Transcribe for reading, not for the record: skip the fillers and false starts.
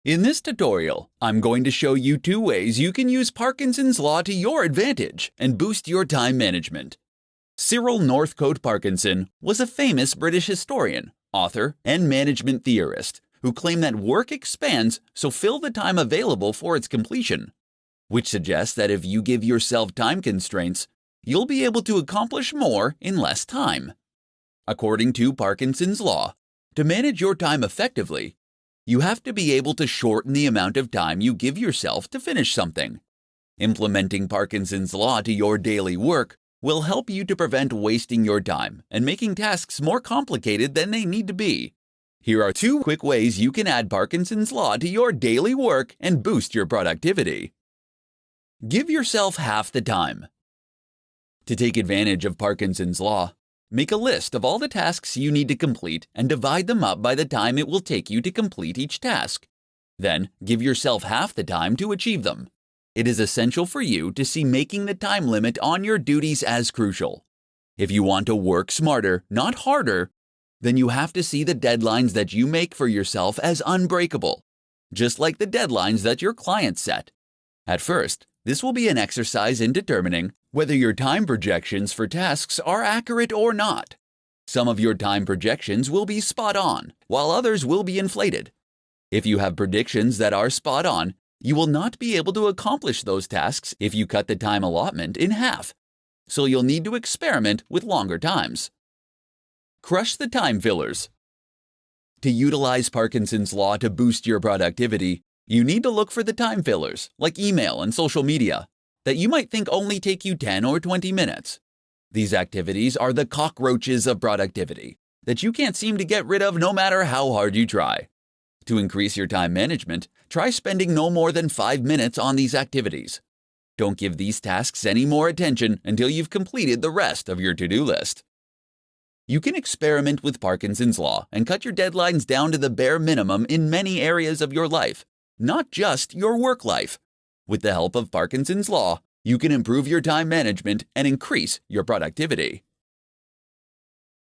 In this tutorial, I'm going to show you 2 ways you can use Parkinson's law to your advantage and boost your time management. Cyril Northcote Parkinson was a famous British historian, author, and management theorist who claimed that work expands, so fill the time available for its completion, which suggests that if you give yourself time constraints, you'll be able to accomplish more in less time. According to Parkinson's law, to manage your time effectively, you have to be able to shorten the amount of time you give yourself to finish something. Implementing Parkinson's law to your daily work will help you to prevent wasting your time and making tasks more complicated than they need to be. Here are 2 quick ways you can add Parkinson's law to your daily work and boost your productivity. Give yourself half the time. To take advantage of Parkinson's law, make a list of all the tasks you need to complete and divide them up by the time it will take you to complete each task. Then, give yourself half the time to achieve them. It is essential for you to see making the time limit on your duties as crucial. If you want to work smarter, not harder, then you have to see the deadlines that you make for yourself as unbreakable, just like the deadlines that your clients set. At first, this will be an exercise in determining whether your time projections for tasks are accurate or not. Some of your time projections will be spot on, while others will be inflated. If you have predictions that are spot on, you will not be able to accomplish those tasks if you cut the time allotment in half, so you'll need to experiment with longer times. Crush the time fillers. To utilize Parkinson's law to boost your productivity, you need to look for the time fillers, like email and social media, that you might think only take you 10 or 20 minutes. These activities are the cockroaches of productivity that you can't seem to get rid of no matter how hard you try. To increase your time management, try spending no more than 5 minutes on these activities. Don't give these tasks any more attention until you've completed the rest of your to-do list. You can experiment with Parkinson's law and cut your deadlines down to the bare minimum in many areas of your life, not just your work life. With the help of Parkinson's law, you can improve your time management and increase your productivity.